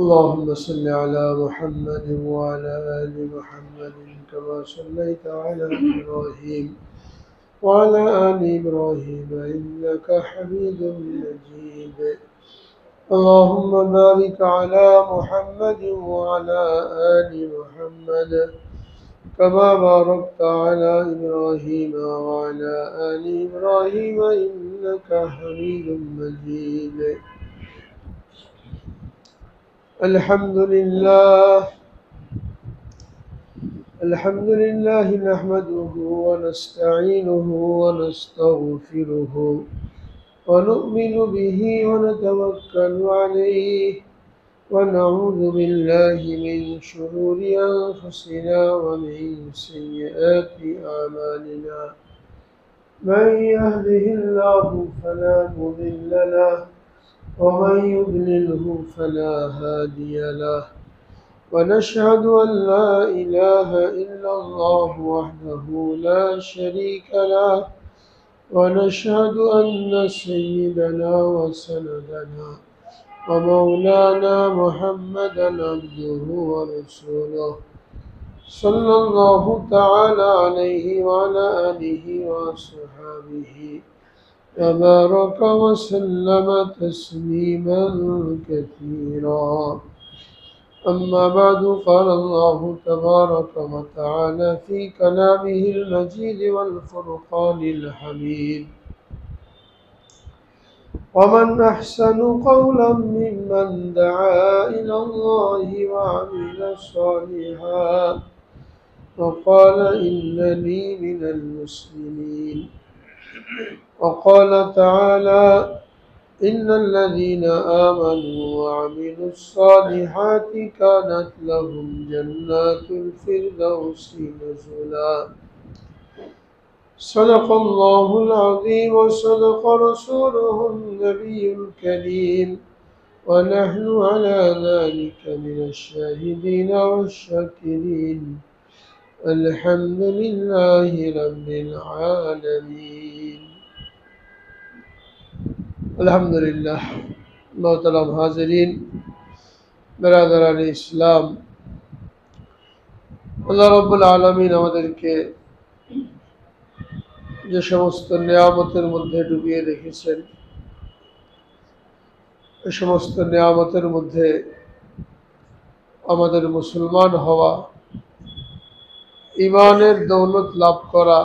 اللهم صل على محمد وعلى آل محمد كما صليت على إبراهيم وعلى آل إبراهيم إنك حميد مجيد. اللهم بارك على محمد وعلى آل محمد كما باركت على إبراهيم وعلى آل إبراهيم إنك حميد مجيد. الحمد لله نحمده ونستعينه ونستغفره ونؤمن به ونتوكل عليه ونعوذ بالله من شرور أنفسنا ومن سيئات أعمالنا. من يهده الله فلا مضل له ومن يضلله فلا هادي له. ونشهد أن لا إله إلا الله وحده لا شريك له ونشهد أن سيدنا وسندنا ومولانا محمدا عبده ورسوله صلى الله تعالى عليه وعلى آله وصحبه وبارك وسلم تسليما كثيرا. أما بعد قال الله تبارك وتعالى في كلامه المجيد والفرقان الحميد: ومن أحسن قولا ممن دعا إلى الله وعمل صالحا وقال إنني من المسلمين. وقال تعالى: إن الذين آمنوا وعملوا الصالحات كانت لهم جنات الفردوس نزلا. صدق الله العظيم وصدق رسوله النبي الكريم ونحن على ذلك من الشاهدين والشاكرين. الحمد لله رب العالمين. अल्हम्दुलिल्लाह। मोहतरम हाज़रीन, बिरादरान इस्लाम, আল্লাহ রাব্বুল আলামিন আমাদেরকে যে সমস্ত নিয়ামতের মধ্যে ডুবিয়ে রেখেছেন, এই সমস্ত নিয়ামতের মধ্যে আমাদের মুসলমান হওয়া, ঈমানের দৌলত লাভ করা,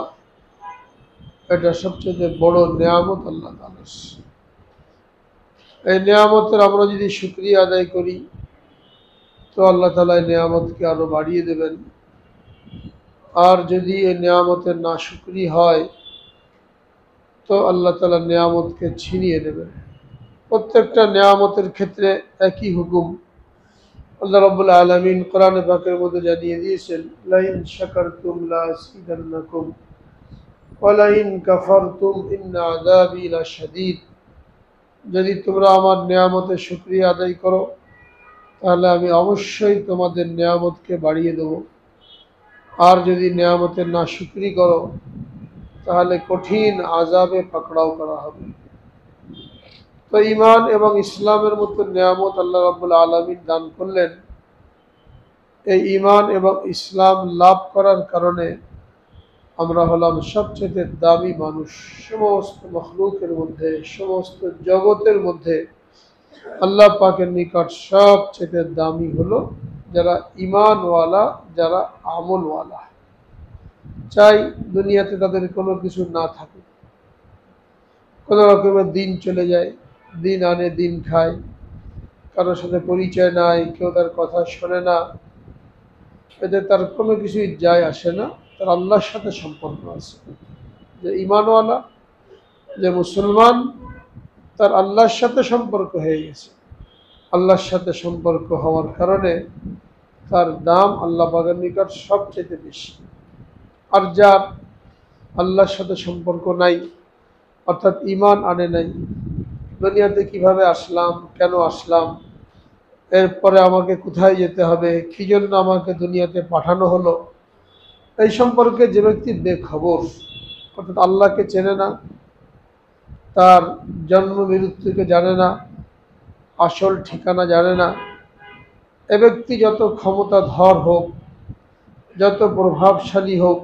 এটা সবচেয়ে বড় নিয়ামত আল্লাহ তাআলার। এই নিয়ামতের আমরা যদি শুকরিয়া আদায় করি তো আল্লাহ তাআলা এই নিয়ামতকে আরো বাড়িয়ে দেবেন, আর যদি এই নিয়ামতের নাশুকরি হয় তো আল্লাহ তাআলা নিয়ামতকে ছিনিয়ে নেবেন। প্রত্যেকটা নিয়ামতের ক্ষেত্রে একই হুকুম আল্লাহ রাব্বুল আলামিন কোরআনে পাকের মধ্যে জানিয়ে দিয়েছেন: লাইন শাকারতুম লাযিদান্নাকুম ওয়া লাইন কাফারতুম ইন্না আযাবি লাশাদীদ। যদি তোমরা আমার নিয়ামতের শুকরিয়া আদায় করো তাহলে আমি অবশ্যই তোমাদের নিয়ামতকে বাড়িয়ে দেব, আর যদি নিয়ামতের নাশুকরি করো তাহলে কঠিন আযাবে পাকড়াও করা হবে। তো ঈমান এবং ইসলামের মতো নিয়ামত আল্লাহ রাব্বুল আলামিন দান করলেন। এই ঈমান এবং ইসলাম লাভ করার কারণে আমরা হলাম সবচেয়ে দামি মানুষ। সমস্ত মখলুকের মধ্যে, সমস্ত জগতের মধ্যে আল্লাহ পাকের নিকট সবচেয়ে দামি হলো যারা ঈমানওয়ালা, যারা আমলওয়ালা। চাই দুনিয়াতে তাদের কোনো কিছু না থাকুক, কোনো রকমের দিন চলে যায়, দিন আনে দিন খায়, কারোর সাথে পরিচয় নাই, কেউ তার কথা শোনে না, এতে তার কোনো কিছুই যায় আসে না। তার আল্লাহর সাথে সম্পর্ক আছে। যে ঈমানওয়ালা, যে মুসলমান, তার আল্লাহর সাথে সম্পর্ক হয়ে গেছে। আল্লাহর সাথে সম্পর্ক হওয়ার কারণে তার দাম আল্লাহ পাকের নিকট সবচেয়ে বেশি। আর যার আল্লাহর সাথে সম্পর্ক নাই, অর্থাৎ ঈমান আনে নাই, দুনিয়াতে কিভাবে আসলাম, কেন আসলাম, এরপরে আমাকে কোথায় যেতে হবে, কী জন্য আমাকে দুনিয়াতে পাঠানো হলো, এই সম্পর্কে যে ব্যক্তি বেখবর, অর্থাৎ আল্লাহকে চেনে না, তার জন্ম মৃত্যুকে জানে না, আসল ঠিকানা জানে না, এ ব্যক্তি যত ক্ষমতাধর হোক, যত প্রভাবশালী হোক,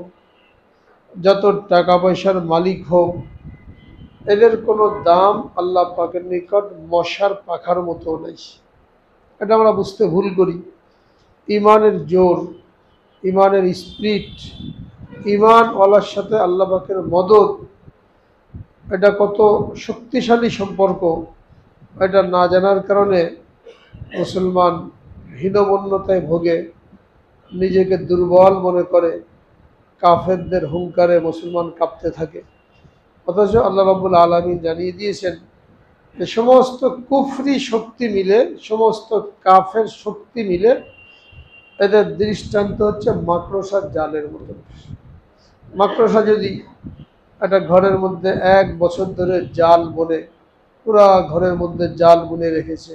যত টাকা পয়সার মালিক হোক, এদের কোনো দাম আল্লাহ পাকের নিকট মশার পাখার মতো নেই। এটা আমরা বুঝতে ভুল করি। ইমানের জোর, ইমানের স্পিরিট, ইমানওয়ালার সাথে আল্লাহ পাকের মদদ, এটা কত শক্তিশালী সম্পর্ক, এটা না জানার কারণে মুসলমান হীনমন্যতায় ভোগে, নিজেকে দুর্বল মনে করে, কাফেরদের হুঙ্কারে মুসলমান কাঁপতে থাকে। অথচ আল্লাহ রাব্বুল আলামিন জানিয়ে দিয়েছেন যে সমস্ত কুফরি শক্তি মিলে, সমস্ত কাফের শক্তি মিলে এদের দৃষ্টান্ত হচ্ছে মাকড়সার জালের মতো। মাকড়সা যদি একটা ঘরের মধ্যে 1 বছর ধরে জাল বনে, পুরা ঘরের মধ্যে জাল বুনে রেখেছে,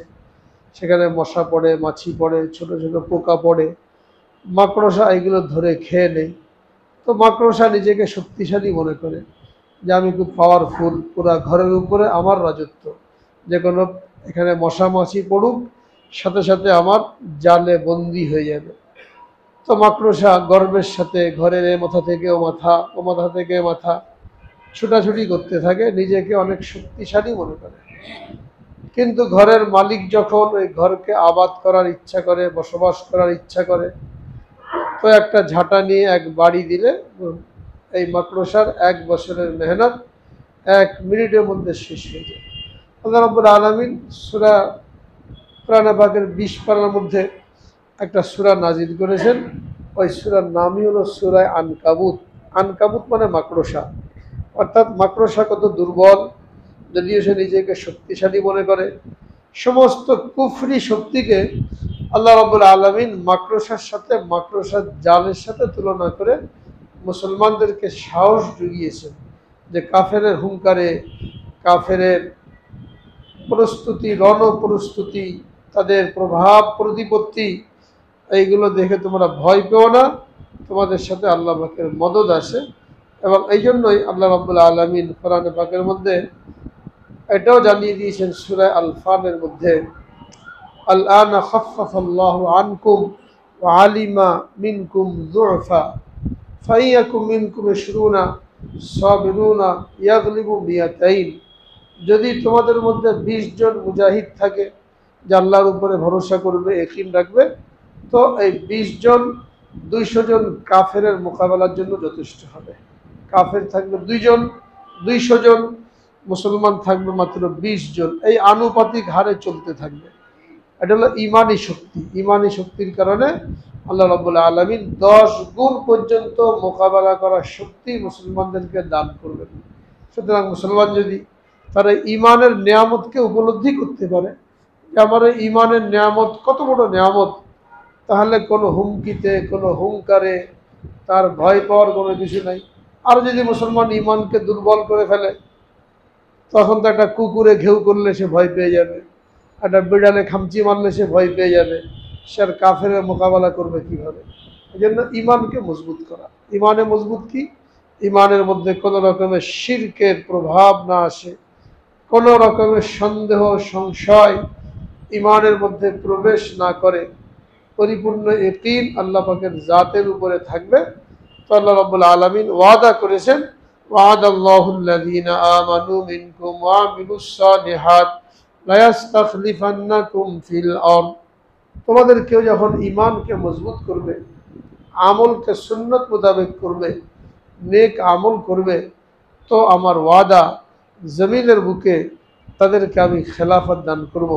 সেখানে মশা পড়ে, মাছি পড়ে, ছোট ছোট পোকা পড়ে, মাকড়সা এগুলো ধরে খেয়ে নেই, তো মাকড়সা নিজেকে শক্তিশালী মনে করে যে আমি খুব পাওয়ারফুল, পুরা ঘরের উপরে আমার রাজত্ব, যে কোনো এখানে মশা মাছি পড়ুক, সাথে সাথে আমার জালে বন্দি হয়ে যাবে। তো মাকড়সা গর্বের সাথে ঘরের এ মাথা থেকে ও মাথা, ও মাথা থেকে মাথা ছুটাছুটি করতে থাকে, নিজেকে অনেক শক্তিশালী মনে করে। কিন্তু ঘরের মালিক যখন ওই ঘরকে আবাদ করার ইচ্ছা করে, বসবাস করার ইচ্ছা করে, তো একটা ঝাঁটা নিয়ে এক বাড়ি দিলে এই মাকড়সার 1 বছরের মেহনত 1 মিনিটের মধ্যে শেষ হয়ে যায়। আল্লাহ রাব্বুল আলামিন সূরা কোরআনে পাকের 20 পারার মধ্যে একটা সূরা নাজিল করেছেন। ওই সূরার নামই হলো সূরা আনকাবুত। আনকাবুত মানে মাকড়সা। অর্থাৎ মাকড়সা কত দুর্বল, যদিও সে নিজেকে শক্তিশালী মনে করে। সমস্ত কুফরি শক্তিকে আল্লাহ রাব্বুল আলামিন মাকড়সার সাথে, মাকড়সার জালের সাথে তুলনা করে মুসলমানদেরকে সাহস জুগিয়েছেন যে কাফেরের হুঙ্কারে, কাফেরের প্রস্তুতি, রণ প্রস্তুতি, তাদের প্রভাব প্রতিপত্তি, এইগুলো দেখে তোমরা ভয় পেও না, তোমাদের সাথে আল্লাহ পাকের মদদ আছে। এবং এই জন্যই আল্লাহ রাব্বুল আলামিন কোরআনে পাকের মধ্যে এটাও জানিয়ে দিয়েছেন সূরা আল ফানের মধ্যে, আল আনা খাফফাল্লাহু আনকুম ওয়া আলিমা মিনকুম যুফা ফাইয়াকুম মিনকুম 20 সাবিরুনা ইয়াগলিবু মিয়াতাইন। যদি তোমাদের মধ্যে 20 জন মুজাহিদ থাকে যে আল্লাহর উপরে ভরসা করবে, ইয়াকিন রাখবে, তো এই 20 জন 200 জন কাফেরের মোকাবেলার জন্য যথেষ্ট হবে। কাফের থাকবে 2 জন, 200 জন, মুসলমান থাকবে মাত্র 20 জন। এই আনুপাতিক হারে চলতে থাকবে। এটা হলো ইমানি শক্তি। ইমানি শক্তির কারণে আল্লাহ রাব্বুল আলামিন 10 গুণ পর্যন্ত মোকাবেলা করার শক্তি মুসলমানদেরকে দান করবেন। সুতরাং মুসলমান যদি তার ইমানের নিয়ামতকে উপলব্ধি করতে পারে যে আমার এই ইমানের নিয়ামত কত বড় নিয়ামত, তাহলে কোনো হুমকিতে, কোনো হুঙ্কারে তার ভয় পাওয়ার কোনো কিছু নাই। আর যদি মুসলমান ইমানকে দুর্বল করে ফেলে, তখন তো একটা কুকুরে ঘেউ করলে সে ভয় পেয়ে যাবে, একটা বিড়ালে খামচি মারলে সে ভয় পেয়ে যাবে, সে আর কাফেরের মোকাবেলা করবে কীভাবে? এই জন্য ইমানকে মজবুত করা। ইমানে মজবুত কি? ইমানের মধ্যে কোনো রকমের শিরকের প্রভাব না আসে, কোনো রকমের সন্দেহ সংশয় ইমানের মধ্যে প্রবেশ না করে, পরিপূর্ণ ইয়াকিন আল্লাহ পাকের জাতের উপরে থাকবে। তো আল্লাহ রাব্বুল আলামিন ওয়াদা করেছেন, ওয়াদাল্লাহুল্লাযীনা আমানু মিনকুম ওয়া আমিলুস সালিহাত লা ইস্তাখলিফান্নাকুম ফিল আরদ। তোমাদের কেউ যখন ইমানকে মজবুত করবে, আমলকে সুন্নত মোতাবেক করবে, নেক আমল করবে, তো আমার ওয়াদা জমিনের বুকে তাদেরকে আমি খেলাফত দান করব,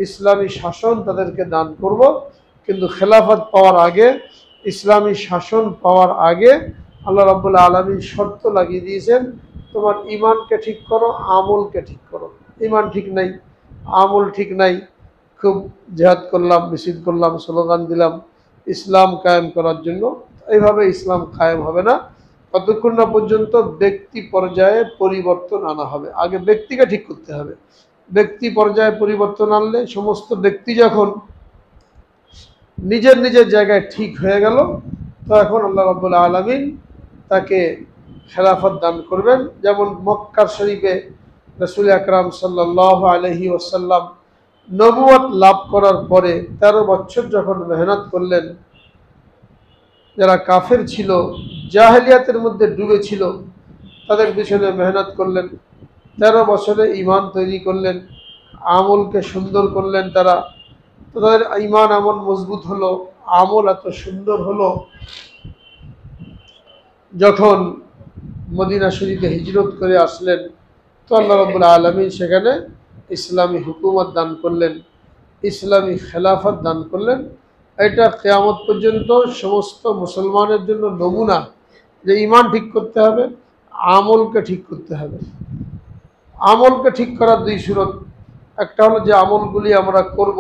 ইসলামী শাসন তাদেরকে দান করব। কিন্তু খেলাফত পাওয়ার আগে, ইসলামী শাসন পাওয়ার আগে আল্লাহ রাব্বুল আলামিন শর্ত লাগিয়ে দিয়েছেন, তোমার ইমানকে ঠিক করো, আমলকে ঠিক করো। ইমান ঠিক নাই, আমল ঠিক নাই, খুব জিহাদ করলাম, মিছিল করলাম, স্লোগান দিলাম ইসলাম কায়েম করার জন্য, এইভাবে ইসলাম কায়েম হবে না ততক্ষণ না পর্যন্ত ব্যক্তি পর্যায়ে পরিবর্তন আনা হবে। আগে ব্যক্তিকে ঠিক করতে হবে। ব্যক্তি পর্যায়ে পরিবর্তন আনলে, সমস্ত ব্যক্তি যখন নিজের নিজের জায়গায় ঠিক হয়ে গেল, তো এখন আল্লাহ রাব্বুল আলামিন তাকে খেলাফত দান করবেন। যেমন মক্কা শরীফে রাসূল আকরাম সাল্লাল্লাহু আলাইহি ওয়াসাল্লাম নবুয়ত লাভ করার পরে 13 বছর যখন মেহনত করলেন, যারা কাফের ছিল, জাহেলিয়াতের মধ্যে ডুবে ছিল, তাদের পিছনে মেহনত করলেন, 13 বছরে ঈমান তৈরি করলেন, আমলকে সুন্দর করলেন তারা। তো তাদের ঈমান এমন মজবুত হলো, আমল এত সুন্দর হলো, যখন মদিনা শরীফে হিজরত করে আসলেন, তো আল্লাহ রাব্বুল আলামিন সেখানে ইসলামী হুকুমত দান করলেন, ইসলামী খেলাফত দান করলেন। এটা কিয়ামত পর্যন্ত সমস্ত মুসলমানের জন্য নমুনা, যে ঈমান ঠিক করতে হবে, আমলকে ঠিক করতে হবে। আমলকে ঠিক করার দুই সুরত। একটা হলো যে আমলগুলি আমরা করব,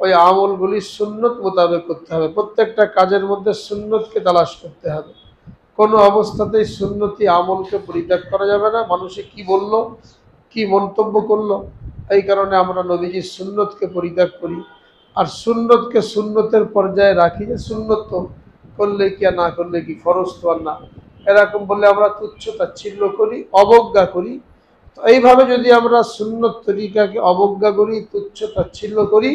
ওই আমলগুলি সুন্নত মোতাবেক করতে হবে। প্রত্যেকটা কাজের মধ্যে সুন্নতকে তালাশ করতে হবে। কোনো অবস্থাতেই সুন্নতি আমলকে পরিত্যাগ করা যাবে না। মানুষে কি বলল, কি মন্তব্য করলো, এই কারণে আমরা নবীজির সুন্নতকে পরিত্যাগ করি। আর সুন্নতকে সুন্নতের পর্যায়ে রাখি, যে সুন্নত তো করলে কি আর না করলে কি, ফরজ তো আর না, এরকম বললে আমরা তুচ্ছ তাচ্ছিল্য করি, অবজ্ঞা করি। তো এইভাবে যদি আমরা সুন্নত তরিকাকে অবজ্ঞা করি, তুচ্ছ তাচ্ছিল্য করি,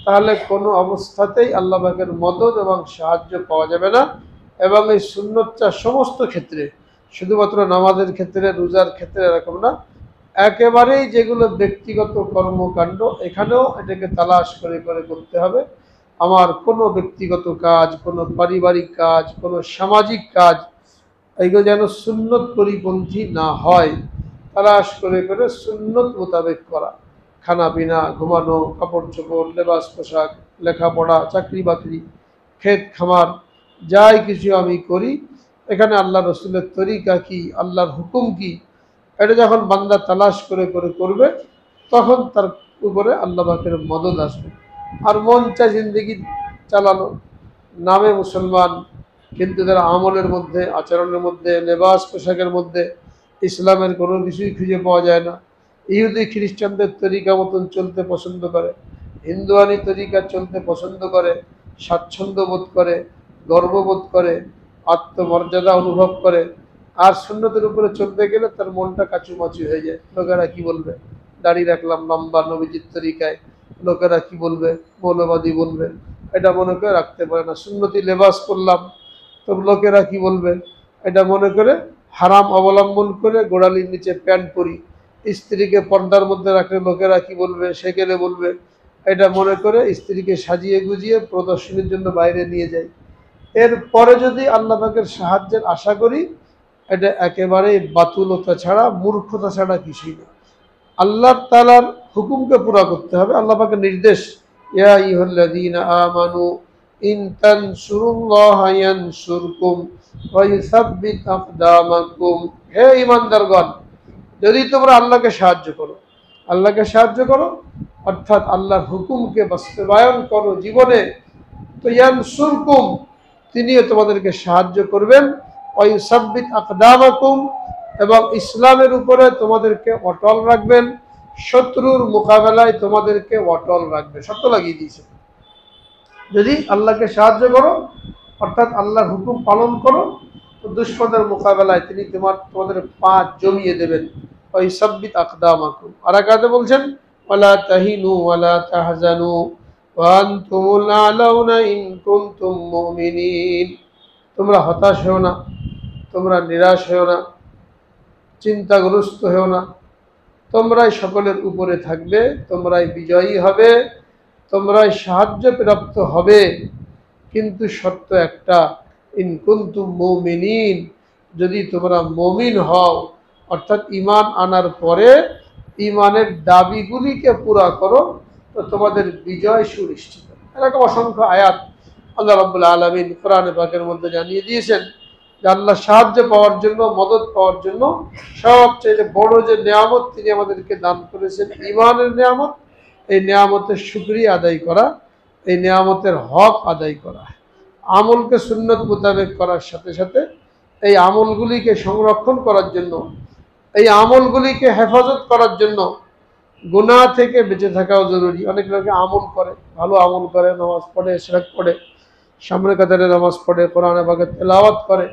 তাহলে কোনো অবস্থাতেই আল্লাহ পাকের মদদ এবং সাহায্য পাওয়া যাবে না। এবং এই সুন্নতটা সমস্ত ক্ষেত্রে, শুধুমাত্র নামাজের ক্ষেত্রে, রোজার ক্ষেত্রে এরকম না, একেবারেই যেগুলো ব্যক্তিগত কর্মকাণ্ড, এখানেও এটাকে তালাশ করে করে করতে হবে। আমার কোনো ব্যক্তিগত কাজ, কোনো পারিবারিক কাজ, কোনো সামাজিক কাজ, এইগুলো যেন সুন্নত পরিপন্থী না হয়, তালাশ করে করে সুন্নত মোতাবেক করা। খানা পিনা, ঘুমানো, কাপড় চোপড়, লেবাস পোশাক, লেখাপড়া, চাকরি বাকরি, ক্ষেত খামার, যাই কিছু আমি করি, এখানে আল্লাহ রসুলের তরিকা কি, আল্লাহর হুকুম কি, এটা যখন বান্দা তালাশ করে করে করবে, তখন তার উপরে আল্লাহ পাকের মদদ আসবে। আর মন চায় জিন্দেগি চালানো, নামে মুসলমান, কিন্তু তারা আমলের মধ্যে, আচরণের মধ্যে, লেবাস পোশাকের মধ্যে ইসলামের কোনো কিছুই খুঁজে পাওয়া যায় না। ইহুদি খ্রিস্টানদের তরিকা মতন চলতে পছন্দ করে, হিন্দুয়ানি তরিকা চলতে পছন্দ করে, স্বাচ্ছন্দ্য বোধ করে, গর্ববোধ করে, আত্মমর্যাদা অনুভব করে। আর সুন্নতের উপরে চলতে গেলে তার মনটা কাচুমাচু হয়ে যায়। লোকেরা কি বলবে, দাড়ি রাখলাম লম্বা নবীজির তরিকায়, লোকেরা কি বলবে, মৌলবাদী বলবে, এটা মনে করে রাখতে পারে না। সুন্নতি লেবাস করলাম, তো লোকেরা কি বলবে, এটা মনে করে হারাম অবলম্বন করে গোড়ালির নিচে প্যান্ট পরি। স্ত্রীকে পর্দার মধ্যে রাখলে লোকেরা কি বলবে, সেকেলে বলবে, এটা মনে করে স্ত্রীকে সাজিয়ে গুজিয়ে প্রদর্শনীর জন্য বাইরে নিয়ে যায়। এরপরে যদি আল্লাহ পাকের সাহায্যের আশা করি, এটা একেবারেই বাতুলতা ছাড়া, মূর্খতা ছাড়া কিছুই না। আল্লাহ তাআলার হুকুমকে পুরা করতে হবে। আল্লাহ পাকের নির্দেশ, ইয়া আইয়ুহাল্লাযীনা আমানু ইন তানসুরুল্লাহা ইয়ানসুরকুম ওয়া ইউসাব্বিত আকদামাকুম। হে ঈমানদারগণ, যদি তোমরা আল্লাহকে সাহায্য করো, আল্লাহকে সাহায্য করো অর্থাৎ আল্লাহর হুকুমকে বাস্তবায়ন করো জীবনে, তো ইয়ানসুরকুম, তিনিও তোমাদেরকে সাহায্য করবেন, ওয়া ইউসাব্বিত আকদামাকুম, এবং ইসলামের উপরে তোমাদেরকে অটল রাখবেন, শত্রুর মোকাবেলায় তোমাদেরকে অটল রাখবে। শর্ত লাগিয়ে দিয়েছে, যদি আল্লাহকে সাহায্য করো অর্থাৎ আল্লাহর হুকুম পালন করো, তো দুশমনের মোকাবেলায় তিনি তোমাদের পা জমিয়ে দেবেন। ওই সাব্বিত আকদামাকুম। আর আকাতে বলছেন, ওয়ালা তাহিনু ওয়ালা তাহজানু ওয়া আনতুমুল আলাউনা ইন কুনতুম মুমিনিন। তোমরা হতাশ হও না, তোমরা নিরাশ হও না, চিন্তাগ্রস্ত হও না, তোমরাই সকলের উপরে থাকবে, তোমরাই বিজয়ী হবে, তোমরাই সাহায্য প্রাপ্ত হবে। কিন্তু শর্ত একটা, ইন কুনতুম মুমিনিন, যদি তোমরা মুমিন হও, অর্থাৎ ঈমান আনার পরে ঈমানের দাবিগুলিকে পুরা করো, তো তোমাদের বিজয় সুনিশ্চিত। এরকম অসংখ্য আয়াত আল্লাহ রাব্বুল আলামিন কোরআনে পাকের মধ্যে জানিয়ে দিয়েছেন, যে আল্লাহ সাহায্য পাওয়ার জন্য, মদদ পাওয়ার জন্য সবচেয়ে বড় যে নিয়ামত তিনি আমাদেরকে দান করেছেন, ঈমানের নিয়ামত, এই নিয়ামতের শুকরিয়া আদায় করা, এই নিয়ামতের হক আদায় করা। আমলকে সুন্নত মোতাবেক করার সাথে সাথে এই আমলগুলিকে সংরক্ষণ করার জন্য, এই আমলগুলিকে হেফাজত করার জন্য গুনাহ থেকে বেঁচে থাকাও জরুরি। অনেক লোকে আমল করে, ভালো আমল করে, নামাজ পড়ে, ইশরাক পড়ে, সামনে কাতারে নামাজ পড়ে, কোরআনে পাকের তেলাওয়াত করে,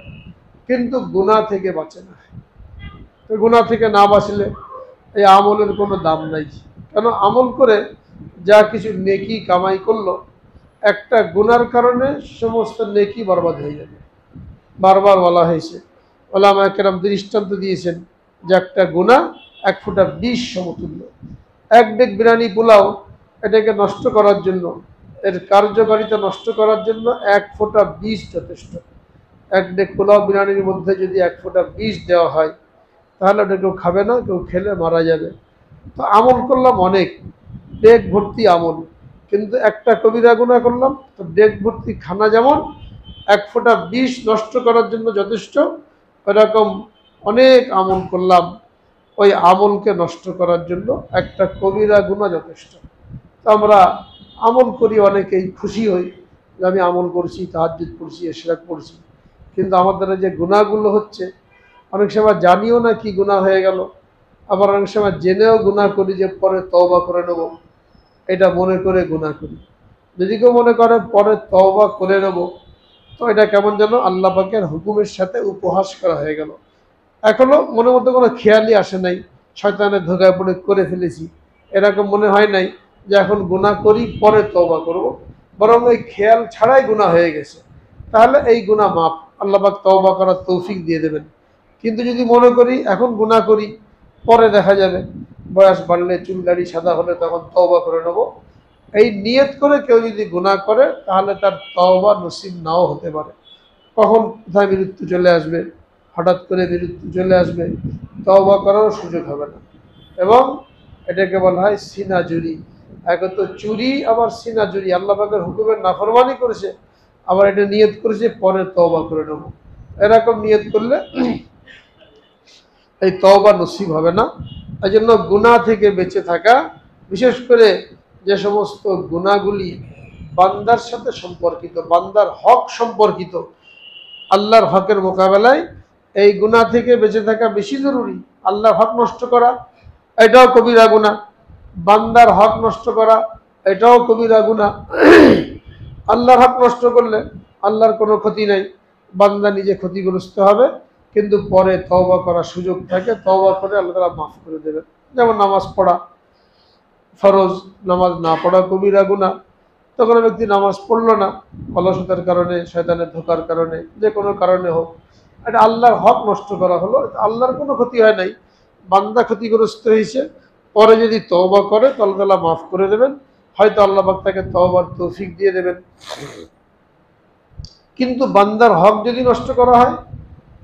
কিন্তু গুনাহ থেকে বাঁচে না। তো গুনাহ থেকে না বাঁচলে এই আমলের কোনো দাম নাই। কেন আমল করে যা কিছু নেকি কামাই করলো, একটা গুনার কারণে সমস্ত নেকি বরবাদ হয়ে যাবে। বারবার বলা হয়েছে, ওলামায়ে কেরাম দৃষ্টান্ত দিয়েছেন যে একটা গুনাহ 1 ফোঁটা বিষ সমতুল্য। এক ডেক বিরিয়ানি পোলাও, এটাকে নষ্ট করার জন্য, এর কার্যকারিতা নষ্ট করার জন্য 1 ফোঁটা বিষ যথেষ্ট। এক ডেক পোলাও বিরিয়ানির মধ্যে যদি 1 ফোঁটা বিষ দেওয়া হয়, তাহলে ওটা কেউ খাবে না, কেউ খেলে মারা যাবে। তো আমল করলাম অনেক, ডেক ভর্তি আমল, কিন্তু একটা কবিরা গুনাহ করলাম, তো ডেক ভর্তি খানা যেমন 1 ফোঁটা বিষ নষ্ট করার জন্য যথেষ্ট, এরকম অনেক আমল করলাম, ওই আমলকে নষ্ট করার জন্য একটা কবিরা গুনাহ যথেষ্ট। তো আমরা আমল করি, অনেকেই খুশি হই যে আমি আমল করছি, তাহাজ্জুদ পড়ছি, ইশরাক পড়ছি, কিন্তু আমাদের যে গুনাহগুলো হচ্ছে, অনেক সময় জানিও না কি গুনাহ হয়ে গেল, আবার অনেক সময় জেনেও গুনাহ করি যে পরে তওবা করে নেব, এটা মনে করে গুনাহ করি। যদি কেউ মনে করে পরে তওবা করে নেব, তো এটা কেমন যেন আল্লাহ পাকের হুকুমের সাথে উপহাস করা হয়ে গেল। এখনো মনের মধ্যে কোনো খেয়ালই আসে নাই, শয়তানের ধোঁকায় পড়ে করে ফেলেছি, এরকম মনে হয় নাই যে এখন গুনাহ করি পরে তওবা করব, বরং এই খেয়াল ছাড়াই গুনাহ হয়ে গেছে। তাহলে এই গুনাহ মাফ, আল্লাহ পাক তওবা করার তৌফিক দিয়ে দেবেন। কিন্তু যদি মনে করি এখন গুনাহ করি, পরে দেখা যাবে, বয়স বাড়লে চুল দাড়ি সাদা হলে তখন তওবা করে নেব, এই নিয়ত করে কেউ যদি গুনাহ করে, তাহলে তার তওবা নসিব নাও হতে পারে। কখন কোথায় মৃত্যু চলে আসবে, হঠাৎ করে মৃত্যু চলে আসবে, তওবা করারও সুযোগ হবে না। এবং এটাকে বলা হয় সিনা জুরি। এক তো চুরি, আবার সিনা জুরি, আল্লাহ পাকের হুকুমের নাফরমানি করেছে, আবার এটা নিয়ত করেছে পরে তওবা করে নেব। এরকম নিয়ত করলে এই তওবা নসিব হবে না। এই জন্য গুনাহ থেকে বেঁচে থাকা, বিশেষ করে যে সমস্ত গুনাহগুলি বান্দার সাথে সম্পর্কিত, বান্দার হক সম্পর্কিত, আল্লাহর হকের মোকাবেলায় এই গুনাহ থেকে বেঁচে থাকা বেশি জরুরি। আল্লাহর হক নষ্ট করা, এটাও কবিরা গুনাহ। বান্দার হক নষ্ট করা, এটাও কবিরা গুনাহ। আল্লাহর হক নষ্ট করলে আল্লাহর কোনো ক্ষতি নাই, বান্দা নিজে ক্ষতিগ্রস্ত হবে, কিন্তু পরে তওবা করার সুযোগ থাকে, তওবা করে আল্লাহ তাআলা মাফ করে দেবেন। যেমন নামাজ পড়া ফরজ, নামাজ না পড়া কবিরা গুনাহ। তখন ব্যক্তি নামাজ পড়লো না, অলসতার কারণে, শয়তানের ধোঁকার কারণে, যে কোনো কারণে হোক, এটা আল্লাহর হক নষ্ট করা হলো, আল্লাহর কোনো ক্ষতি হয় নাই, বান্দা ক্ষতিগ্রস্ত হয়েছে। পরে যদি তওবা করে তো আল্লাহ তাআলা মাফ করে দেবেন, হয়তো আল্লাহ পাক তাকে তওবার তৌফিক দিয়ে দেবেন। কিন্তু বান্দার হক যদি নষ্ট করা হয়,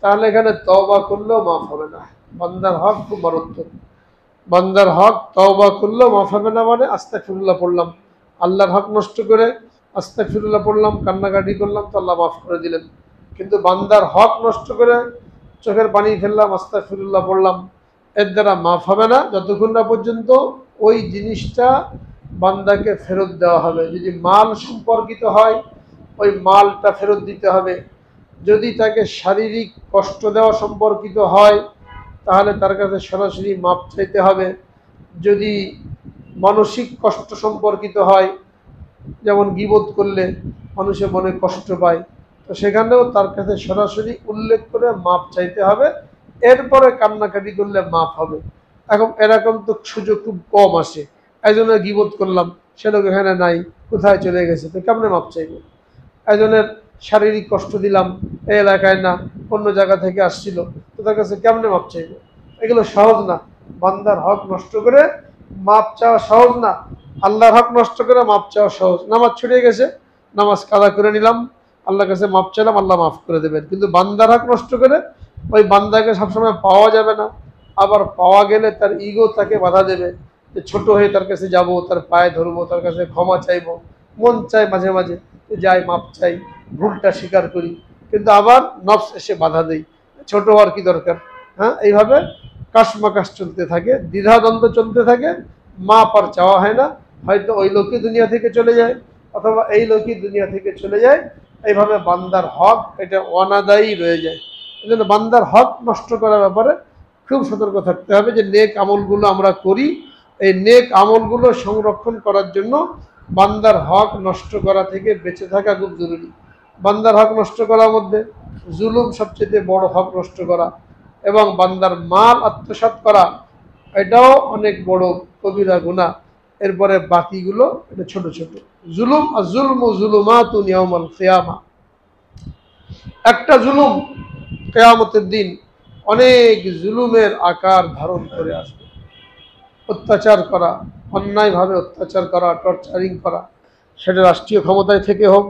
তাহলে এখানে তওবা করলেও মাফ হবে না। বান্দার হক খুব মারাত্মক। বান্দার হক তওবা করলেও মাফ হবে না, মানে আস্তাগফিরুল্লাহ পড়লাম, আল্লাহর হক নষ্ট করে আস্তাগফিরুল্লাহ পড়লাম, কান্নাকাটি করলাম, তো আল্লাহ মাফ করে দিলেন। কিন্তু বান্দার হক নষ্ট করে চোখের পানি ফেললাম, আস্তাগফিরুল্লাহ পড়লাম, এর দ্বারা মাফ হবে না যতক্ষণ না পর্যন্ত ওই জিনিসটা বান্দাকে ফেরত দেওয়া হবে। যদি মাল সম্পর্কিত হয়, ওই মালটা ফেরত দিতে হবে। যদি তাকে শারীরিক কষ্ট দেওয়া সম্পর্কিত হয়, তাহলে তার কাছে সরাসরি মাপ চাইতে হবে। যদি মানসিক কষ্ট সম্পর্কিত হয়, যেমন গীবত করলে মানুষের মনে কষ্ট পায়, তো সেখানেও তার কাছে সরাসরি উল্লেখ করে মাপ চাইতে হবে, এরপরে কান্নাকাটি করলে মাপ হবে। এখন এরকম তো সুযোগ খুব কম আসে, একজনে গীবত করলাম, সে লোক এখানে নাই, কোথায় চলে গেছে, তো কেমনে মাপ চাইব? একজনের শারীরিক কষ্ট দিলাম, এই এলাকায় না, অন্য জায়গা থেকে আসছিল, তো তার কাছে কেমনে মাপ চাইব? এগুলো সহজ না। বান্দার হক নষ্ট করে মাপ চাওয়া সহজ না, আল্লাহর হক নষ্ট করে মাপ চাওয়া সহজ। নামাজ ছুটে গেছে, নামাজ কাদা করে নিলাম, আল্লাহর কাছে মাপ চাইলাম, আল্লাহ মাফ করে দেবেন। কিন্তু বান্দার হক নষ্ট করে ওই বান্দাকে সবসময় পাওয়া যাবে না, আবার পাওয়া গেলে তার ইগো তাকে বাধা দেবে, যে ছোট হয়ে তার কাছে যাব, তার পায়ে ধরবো, তার কাছে ক্ষমা চাইবো, মন চাই মাঝে মাঝে যাই মাপ চাই, ভুলটা স্বীকার করি, কিন্তু আবার নফস এসে বাধা দেই, ছোট হওয়ার কি দরকার? হ্যাঁ, এইভাবে কাশমাকাশ চলতে থাকে, দ্বিধাদ্বন্দ্ব চলতে থাকে, মাপ আর চাওয়া হয় না। হয়তো ওই লোকই দুনিয়া থেকে চলে যায়, অথবা এই লোকই দুনিয়া থেকে চলে যায়। এইভাবে বান্দার হক এটা অনাদায়ী রয়ে যায়। এই জন্য বান্দার হক নষ্ট করার ব্যাপারে খুব সতর্ক থাকতে হবে, যে নেক আমলগুলো আমরা করি, এই নেক আমলগুলো সংরক্ষণ করার জন্য বান্দার হক নষ্ট করা থেকে বেঁচে থাকা খুব জরুরি। বান্দার হক নষ্ট করার মধ্যে জুলুম সবচেয়ে বড় হক নষ্ট করা, এবং বান্দার মাল আত্মসাৎ করা, এটাও অনেক বড় কবিরা গুনাহ। এরপরে বাকিগুলো এটা ছোট ছোট। জুলুম আর জুলমু জুলুমাতুন ইয়াউমাল কিয়ামা, একটা জুলুম কিয়ামতের দিন অনেক জুলুমের আকার ধারণ করে আসবে। অত্যাচার করা, অন্যায়ভাবে অত্যাচার করা, টর্চারিং করা, সেটা রাষ্ট্রীয় ক্ষমতায় থেকে হোক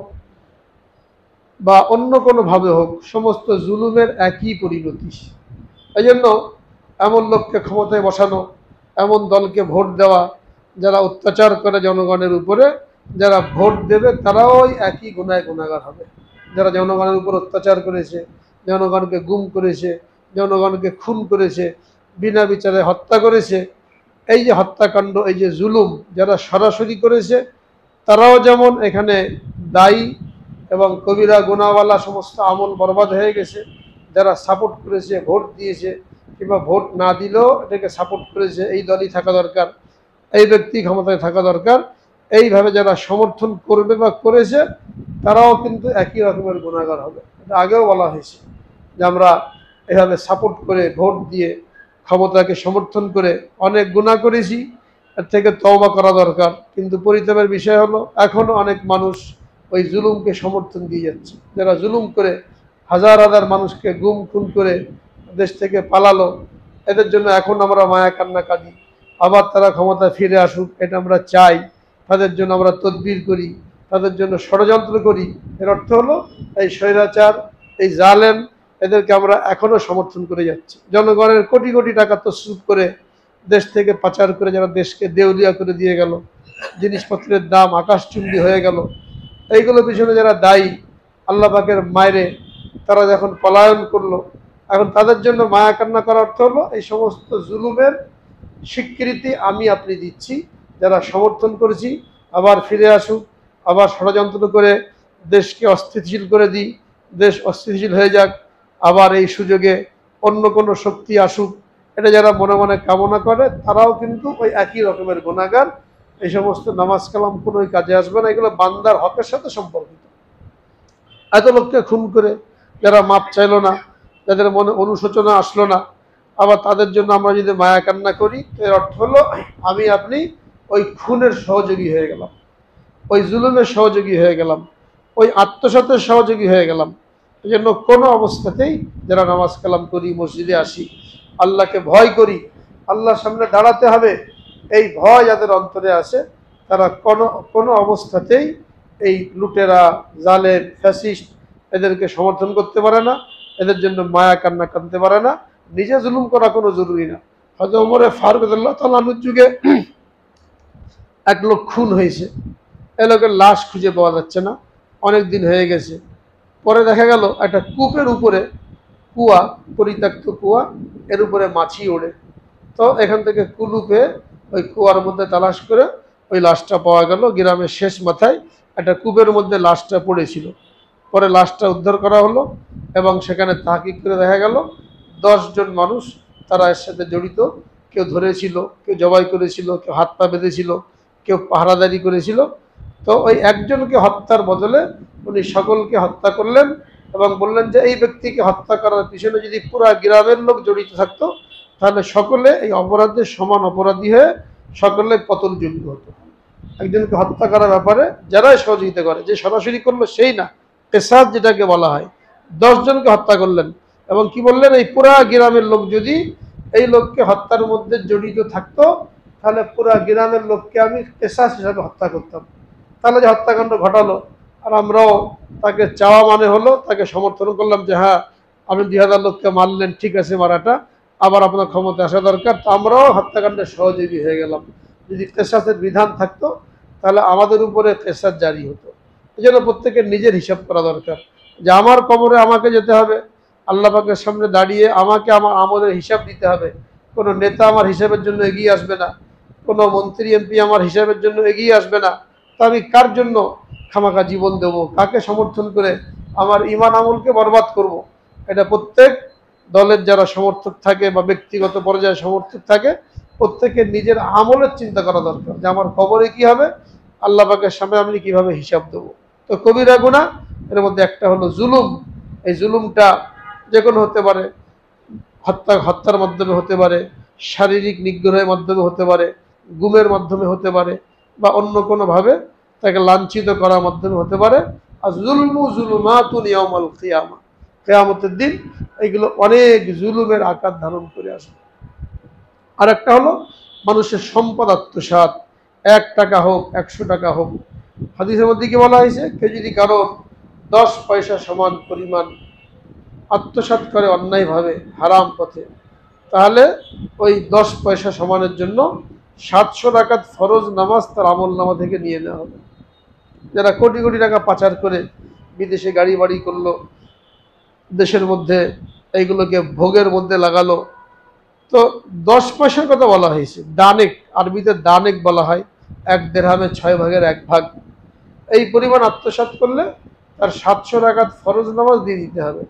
বা অন্য কোনোভাবে হোক, সমস্ত জুলুমের একই পরিণতি। এই জন্য এমন লোককে ক্ষমতায় বসানো, এমন দলকে ভোট দেওয়া যারা অত্যাচার করে জনগণের উপরে, যারা ভোট দেবে তারাও একই গুনায় গুনাহগার হবে। যারা জনগণের উপর অত্যাচার করেছে, জনগণকে গুম করেছে, জনগণকে খুন করেছে, বিনা বিচারে হত্যা করেছে, এই যে হত্যাকাণ্ড, এই যে জুলুম যারা সরাসরি করেছে তারাও যেমন এখানে দায়ী, এবং কবিরা গুনাহওয়ালা সমস্ত আমল বরবাদ হয়ে গেছে। যারা সাপোর্ট করেছে, ভোট দিয়েছে, কিংবা ভোট না দিলেও এটাকে সাপোর্ট করেছে, এই দলই থাকা দরকার, এই ব্যক্তি ক্ষমতায় থাকা দরকার, এইভাবে যারা সমর্থন করবে বা করেছে তারাও কিন্তু একই রকমের গুনাহগার হবে। এটা আগেও বলা হয়েছে যে আমরা এভাবে সাপোর্ট করে, ভোট দিয়ে, ক্ষমতাকে সমর্থন করে অনেক গুনাহ করেছি, এর থেকে তওবা করা দরকার। কিন্তু পরিতাপের বিষয় হলো এখনও অনেক মানুষ ওই জুলুমকে সমর্থন দিয়ে যাচ্ছে। যারা জুলুম করে হাজার হাজার মানুষকে গুম খুন করে দেশ থেকে পালালো, এদের জন্য এখন আমরা মায়া কান্না কাঁদি। আবার তারা ক্ষমতায় ফিরে আসুক, এটা আমরা চাই। তাদের জন্য আমরা তদবির করি, তাদের জন্য ষড়যন্ত্র করি। এর অর্থ হলো এই স্বৈরাচার, এই জালেম, এদেরকে আমরা এখনও সমর্থন করে যাচ্ছি। জনগণের কোটি কোটি টাকা তসরুপ করে দেশ থেকে পাচার করে যারা দেশকে দেউলিয়া করে দিয়ে গেল, জিনিসপত্রের দাম আকাশচুম্বী হয়ে গেল, এইগুলো পিছনে যারা দায়ী, আল্লাহ পাকের মায়েরে তারা যখন পলায়ন করলো, এখন তাদের জন্য মায়া কান্না করার অর্থ হলো এই সমস্ত জুলুমের স্বীকৃতি আমি আপনি দিচ্ছি। যারা সমর্থন করেছি আবার ফিরে আসুক, আবার ষড়যন্ত্র করে দেশকে অস্থিতিশীল করে দিই, দেশ অস্থিতিশীল হয়ে যাক, আবার এই সুযোগে অন্য কোনো শক্তি আসুক, এটা যারা মনে মনে কামনা করে তারাও কিন্তু ওই একই রকমের গুনাহগার। এই সমস্ত নামাজ কালাম কোনো কাজে আসবে না, এগুলো বান্দার হকের সাথে সম্পর্কিত। এত লোককে খুন করে যারা মাপ চাইলো না, যাদের মনে অনুশোচনা আসলো না, আবার তাদের জন্য আমরা যদি মায়া কান্না করি, এর অর্থ হলো আমি আপনি ওই খুনের সহযোগী হয়ে গেলাম, ওই জুলুমের সহযোগী হয়ে গেলাম, ওই আত্মসাতের সহযোগী হয়ে গেলাম। এই জন্য কোনো অবস্থাতেই যারা নামাজ কালাম করি, মসজিদে আসি, আল্লাহকে ভয় করি, আল্লাহর সামনে দাঁড়াতে হবে, এই ভয় যাদের অন্তরে আসে তারা কোনো অবস্থাতেই এই লুটেরা, জালেম, ফ্যাসিস্ট এদেরকে সমর্থন করতে পারে না, এদের জন্য মায়া কান্না কাঁদতে পারে না। নিজে জুলুম করা কোনো জরুরি না। হয়তো ওমরে ফারুক রাদিয়াল্লাহু তাআলা আনহুর যুগে এক লোক খুন হয়েছে, এ লোকের লাশ খুঁজে পাওয়া যাচ্ছে না, অনেক দিন হয়ে গেছে। পরে দেখা গেল একটা কূপের উপরে, কুয়া, পরিত্যক্ত কুয়া, এর উপরে মাছি ওড়ে। তো এখান থেকে কুলুপে ওই কুয়ার মধ্যে তালাশ করে ওই লাশটা পাওয়া গেল। গ্রামের শেষ মাথায় একটা কূপের মধ্যে লাশটা পড়েছিল। পরে লাশটা উদ্ধার করা হলো এবং সেখানে তাহকিক করে দেখা গেল 10 জন মানুষ তারা এর সাথে জড়িত। কেউ ধরেছিল, কেউ জবাই করেছিল, কেউ হাত পা বেঁধেছিল, কেউ পাহারাদারি করেছিল। তো ওই একজনকে হত্যার বদলে উনি সকলকে হত্যা করলেন এবং বললেন যে এই ব্যক্তিকে হত্যা করার পিছনে যদি পুরা গ্রামের লোক জড়িত থাকতো তাহলে সকলে এই অপরাধের সমান অপরাধী হয়ে সকলে পতনযোগ্য হতো। একজনকে হত্যা করার ব্যাপারে যারাই সহযোগিতা করে, যে সরাসরি করলো সেই না, পেশাদ যেটাকে বলা হয়, 10 জনকে হত্যা করলেন এবং কি বললেন, এই পুরা গ্রামের লোক যদি এই লোককে হত্যার মধ্যে জড়িত থাকতো তাহলে পুরা গ্রামের লোককে আমি পেশাদ হিসাবে হত্যা করতাম। তাহলে যে হত্যাকাণ্ড ঘটালো আর আমরাও তাকে চাওয়া মানে হলো তাকে সমর্থন করলাম যে হ্যাঁ আপনি 2000 লোককে মারলেন, ঠিক আছে মারাটা, আবার আপনার ক্ষমতা আসা দরকার, তো আমরাও হত্যাকাণ্ডের সহযোগী হয়ে গেলাম। যদি কেসাসের বিধান থাকতো তাহলে আমাদের উপরে কেসাস জারি হতো। এই জন্য প্রত্যেকের নিজের হিসাব করা দরকার যে আমার কবরে আমাকে যেতে হবে, আল্লাহ পাকের সামনে দাঁড়িয়ে আমাকে আমার আমলের হিসাব দিতে হবে। কোনো নেতা আমার হিসাবের জন্য এগিয়ে আসবে না, কোনো মন্ত্রী এমপি আমার হিসাবের জন্য এগিয়ে আসবে না। তো আমি কার জন্য খামাখা জীবন দেবো, কাকে সমর্থন করে আমার ইমান আমলকে বরবাদ করব? এটা প্রত্যেক দলের যারা সমর্থক থাকে বা ব্যক্তিগত পর্যায়ে সমর্থক থাকে প্রত্যেকের নিজের আমলের চিন্তা করা দরকার যে আমার কবরে কি হবে, আল্লাহ পাকের সামনে আমি কিভাবে হিসাব দেবো। তো কবিরা গুনাহ এর মধ্যে একটা হলো জুলুম। এই জুলুমটা যে কোনো হতে পারে, হত্যার মাধ্যমে হতে পারে, শারীরিক নিগ্রহের মাধ্যমে হতে পারে, গুমের মাধ্যমে হতে পারে, বা অন্য কোনোভাবে তাকে লাঞ্ছিত করার মাধ্যমে হতে পারে। আর জুলমু জুলুমাতুন ইয়াউমাল কিয়ামা, কিয়ামতের দিন এগুলো অনেক জুলুমের আকার ধারণ করে আসবে। আর একটা হলো মানুষের সম্পদ আত্মসাৎ, 1 টাকা হোক 100 টাকা হোক। হাদিসের মধ্যে কি বলা হয়েছে, কেউ যদি কারো 10 পয়সা সমান পরিমাণ আত্মসাৎ করে অন্যায়ভাবে হারাম পথে, তাহলে ওই 10 পয়সা সমানের জন্য 700 রাকাত ফরজ নামাজ তার আমল নামা থেকে নিয়ে নেওয়া হবে। যারা কোটি কোটি টাকা পাচার করে বিদেশে গাড়ি বাড়ি করলো, দেশের মধ্যে এইগুলোকে ভোগের মধ্যে লাগালো, তো 10 পয়সার কথা বলা হয়েছে। দানেক, আরবিতে দানেক বলা হয়, 1 দিরহামের 6 ভাগের 1 ভাগ। এই পরিমাণ আত্মসাৎ করলে তার 700 রাকাত ফরজ নামাজ দিয়ে দিতে হবে।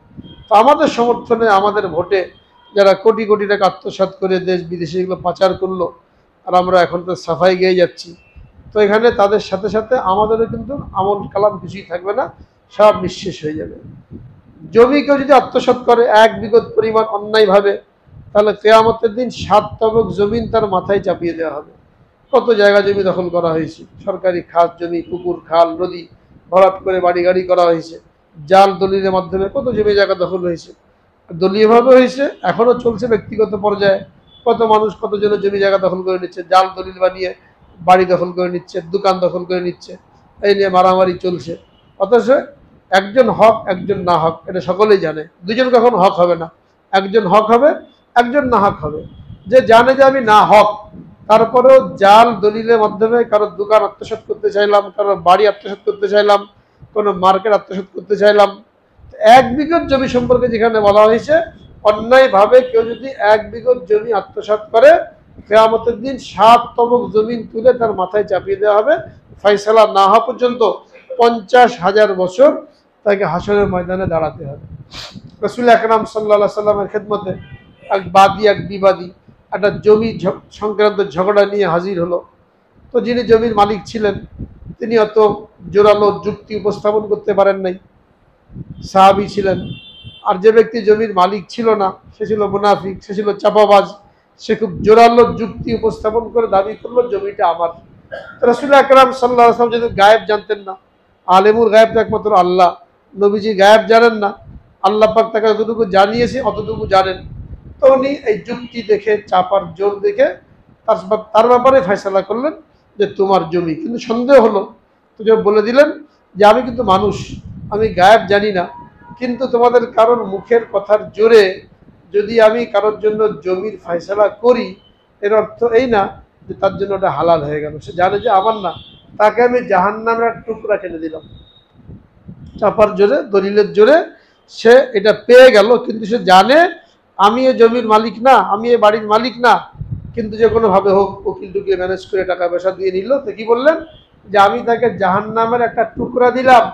তো আমাদের সমর্থনে, আমাদের ভোটে যারা কোটি কোটি টাকা আত্মসাৎ করে দেশ বিদেশে এগুলো পাচার করলো, আর আমরা এখন তো সাফাই গিয়ে যাচ্ছি, তো এখানে তাদের সাথে সাথে আমাদেরও কিন্তু আমল কালাম কিছুই থাকবে না, সব নিঃশেষ হয়ে যাবে। জমি কেউ যদি আত্মসাৎ করে 1 বিঘত পরিমাণ অন্যায়ভাবে, তাহলে কিয়ামতের দিন 7 তবক জমিন তার মাথায় চাপিয়ে দেওয়া হবে। কত জায়গা জমি দখল করা হয়েছে, সরকারি খাস জমি, পুকুর, খাল, নদী ভরাট করে বাড়ি গাড়ি করা হয়েছে, জাল দলিলের মাধ্যমে কত জমি জায়গা দখল হয়েছে। দলীয়ভাবে হয়েছে, এখনো চলছে ব্যক্তিগত পর্যায়ে। কত মানুষ কত জনের জমি জায়গা দখল করে নিচ্ছে, জাল দলিল বানিয়ে বাড়ি দখল করে নিচ্ছে, দোকান দখল করে নিচ্ছে, এই নিয়ে মারামারি চলছে। অথচ একজন হক একজন না হক এটা সকলেই জানে। দুজন কখনো হক হবে না, একজন হক হবে একজন না হক হবে। যে জানে যে আমি না হক, তারপরেও জাল দলিলের মাধ্যমে কারো দোকান আত্মসাৎ করতে চাইলাম, কারো বাড়ি আত্মসাৎ করতে চাইলাম, কোনো মার্কেট আত্মসাৎ করতে চাইলাম। 1 বিঘত জমি সম্পর্কে যেখানে বলা হয়েছে, অন্যায়ভাবে কেউ যদি 1 বিঘত জমি আত্মসাৎ করে, কিয়ামতের দিন 7 তবক জমিন তুলে তার মাথায় চাপিয়ে দেওয়া হবে। ফয়সালা না হওয়া পর্যন্ত 50,000 বছর তাকে হাসরের ময়দানে দাঁড়াতে হবে। রাসূল আকরাম সাল্লাল্লাহু আলাইহি সাল্লামের খেদমতে এক বাদী এক বিবাদী একটা জমি সংক্রান্ত ঝগড়া নিয়ে হাজির হলো। তো যিনি জমির মালিক ছিলেন, তিনি অত জোরালো যুক্তি উপস্থাপন করতে পারেন নাই, সাহাবী ছিলেন। আর যে ব্যক্তি জমির মালিক ছিল না, সে ছিল মুনাফিক, সে ছিল চাপাবাজ। সে খুব জোরালো যুক্তি উপস্থাপন করে দাবি করলো জমিটা আমার। রাসূল আকরাম সাল্লাল্লাহু আলাইহি ওয়াসাল্লাম যদি গায়েব জানতেন না, আলেমুল গায়েব তো একমাত্র আল্লাহ, নবীজি গায়েব জানেন না, আল্লাহ পাক তাকে যতটুকু জানিয়েছে অতটুকু জানেন। তো উনি এই যুক্তি দেখে, চাপার জোর দেখে তার ব্যাপারে ফয়সালা করলেন যে তোমার জমি। কিন্তু সন্দেহ হলো, তো যে বলে দিলেন যে আমি কিন্তু মানুষ, আমি গায়েব জানি না, কিন্তু তোমাদের কারোর মুখের কথার জোরে যদি আমি কারোর জন্য জমির ফয়সালা করি, এর অর্থ এই না যে তার জন্য ওটা হালাল হয়ে গেল। সে জানে যে আমার না, তাকে আমি জাহান্নামের টুকরা টেনে দিলাম। চাপার জোরে, দলিলের জোরে সে এটা পেয়ে গেল, কিন্তু সে জানে আমি এ জমির মালিক না, আমি এ বাড়ির মালিক না। কিন্তু যে কোনোভাবে হোক উকিল টুকিয়ে ম্যানেজ করে টাকা পয়সা দিয়ে নিল। তো কি বললেন যে আমি তাকে জাহান্নামের একটা টুকরা দিলাম,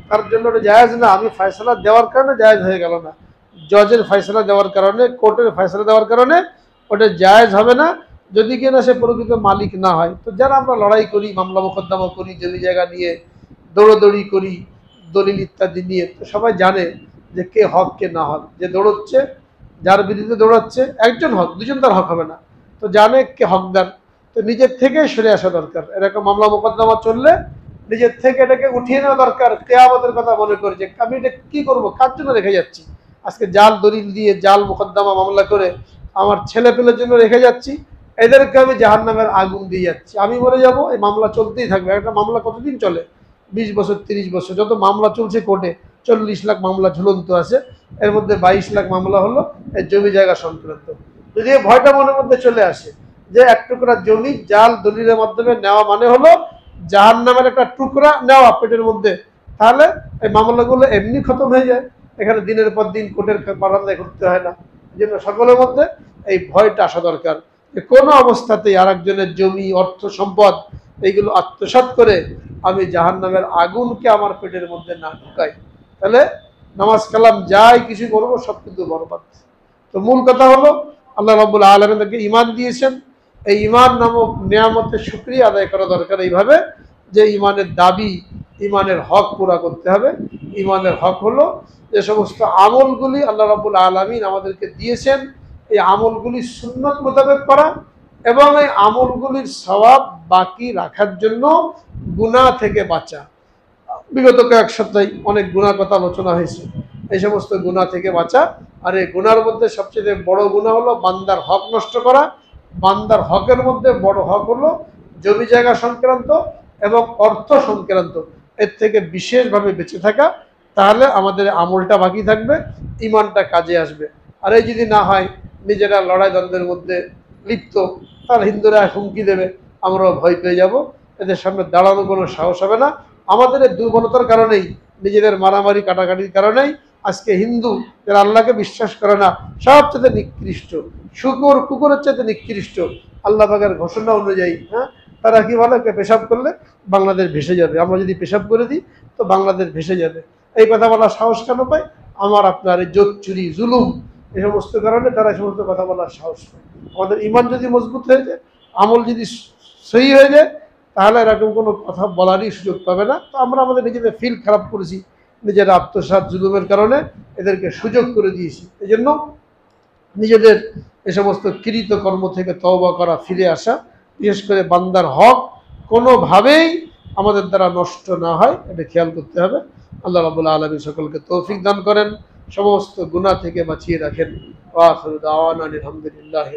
তার জন্য ওটা জায়েজ না। আমি ফয়সালা দেওয়ার কারণে জায়েজ হয়ে গেল না, জজের ফয়সালা দেওয়ার কারণে, কোর্টের ফয়সালা দেওয়ার কারণে ওটা জায়েজ হবে না, যদি কিনা সে প্রকৃত মালিক না হয়। তো যারা আমরা লড়াই করি, মামলা মোকদ্দমা করি, জমি জায়গা নিয়ে দৌড়োদৌড়ি করি, দলিল ইত্যাদি নিয়ে, তো সবাই জানে যে কে হক কে না হক। যে দৌড়চ্ছে, যার বিরুদ্ধে দৌড়াচ্ছে, একজন হক, দুজন তার হক হবে না। তো জানে কে হকদার, তো নিজের থেকে সরে আসা দরকার। এরকম মামলা মোকদ্দমা চললে নিজের থেকে এটাকে উঠিয়ে নেওয়া দরকার। কিয়ামতের কথা মনে করে যে আমি এটা কি করবো, কার জন্য রেখে যাচ্ছি। আজকে জাল দলিল দিয়ে, জাল মোকদ্দমা মামলা করে আমার ছেলে পেলের জন্য রেখে যাচ্ছি, এদেরকে আমি জাহান্নামের আগুন দিয়ে যাচ্ছি। আমি মরে যাব, এই মামলা চলতেই থাকবে। একটা মামলা কতদিন চলে? 20 বছর, 30 বছর। যত মামলা চলছে কোর্টে, 40 লাখ মামলা ঝুলন্ত আছে, এর মধ্যে 22 লাখ মামলা হলো এই জমি জায়গা সংক্রান্ত। যদি এই ভয়টা মনের মধ্যে চলে আসে যে এক টুকরা জমি জাল দলিলের মাধ্যমে নেওয়া মানে হলো জাহান্নামের একটা টুকরা নেওয়া পেটের মধ্যে, তাহলে এই মামলাগুলো এমনি খতম হয়ে যায়। এখানে দিনের পর দিন কোর্টের বারান্দায় ঘুরতে হয় না। এই জন্য সকলের মধ্যে এই ভয়টা আসা দরকার যে কোনো অবস্থাতেই আর একজনের জমি, অর্থ, সম্পদ এইগুলো আত্মসাৎ করে আমি জাহান্নামের আগুনকে আমার পেটের মধ্যে না ঢুকাই, তাহলে নামাজ কালাম যাই কিছু করবো সব কিন্তু বরবাদ। তো মূল কথা হলো আল্লাহ রাব্বুল আলামিন তাকে ঈমান দিয়েছেন, এই ঈমান নামক নিয়ামতের শুকরিয়া আদায় করা দরকার এইভাবে যে ঈমানের দাবি, ঈমানের হক পুরা করতে হবে। ঈমানের হক হলো যে সমস্ত আমলগুলি আল্লাহ রাব্বুল আলামিন আমাদেরকে দিয়েছেন, এই আমলগুলি সুন্নত মোতাবেক করা, এবং এই আমলগুলির সওয়াব বাকি রাখার জন্য গুনাহ থেকে বাঁচা। বিগত কয়েক সপ্তাহে অনেক গুনাহ কথা আলোচনা হয়েছে, এই সমস্ত গুনাহ থেকে বাঁচা। আর এই গুনার মধ্যে সবচেয়ে বড় গুনাহ হলো বান্দার হক নষ্ট করা। বান্দার হকের মধ্যে বড় হক হলো জমি জায়গা সংক্রান্ত এবং অর্থ সংক্রান্ত, এর থেকে বিশেষভাবে বেঁচে থাকা। তাহলে আমাদের আমলটা বাকি থাকবে, ইমানটা কাজে আসবে। আর এই যদি না হয়, নিজেরা লড়াই দ্বন্দ্বের মধ্যে লিপ্ত, তাহলে হিন্দুরা হুমকি দেবে, আমরাও ভয় পেয়ে যাব, এদের সামনে দাঁড়ানো কোনো সাহস হবে না। আমাদের এই দুর্বলতার কারণেই, নিজেদের মারামারি কাটাকাটির কারণেই আজকে হিন্দু যারা আল্লাহকে বিশ্বাস করে না সবচেয়ে নিকৃষ্ট, কুকুরের চাইতে নিকৃষ্ট। আল্লাহ পাকের ঘোষণা অনুযায়ী, হ্যাঁ, তারা কি বলে, পেশাব করলে বাংলাদেশ ভেসে যাবে। আমরা যদি পেশাব করে দিই তো বাংলাদেশ ভেসে যাবে। এই কথা বলার সাহস কেন পায়? আমার আপনার এই জোট চুরি জুলুম এই সমস্ত কারণে তারা এই সমস্ত কথা বলার সাহস পায়। আমাদের ইমান যদি মজবুত হয়ে যায়, আমল যদি সহি হয়ে যায়, তাহলে এরকম কোনো কথা বলারই সুযোগ পাবে না। তো আমরা আমাদের নিজেদের ফিল খারাপ করেছি, নিজের আত্মসাৎ জুলুমের কারণে এদেরকে সুযোগ করে দিয়েছি। এই জন্য নিজেদের এ সমস্ত কৃত কর্ম থেকে তওবা করা, ফিরে আসা, বিশেষ করে বান্দার হক কোনোভাবেই আমাদের দ্বারা নষ্ট না হয়, এটা খেয়াল করতে হবে। আল্লাহ রাব্বুল আলামিন সকলকে তৌফিক দান করেন, সমস্ত গুনাহ থেকে বাঁচিয়ে রাখেন। ওয়া আখিরু দাওয়ানা আলহামদুলিল্লাহি।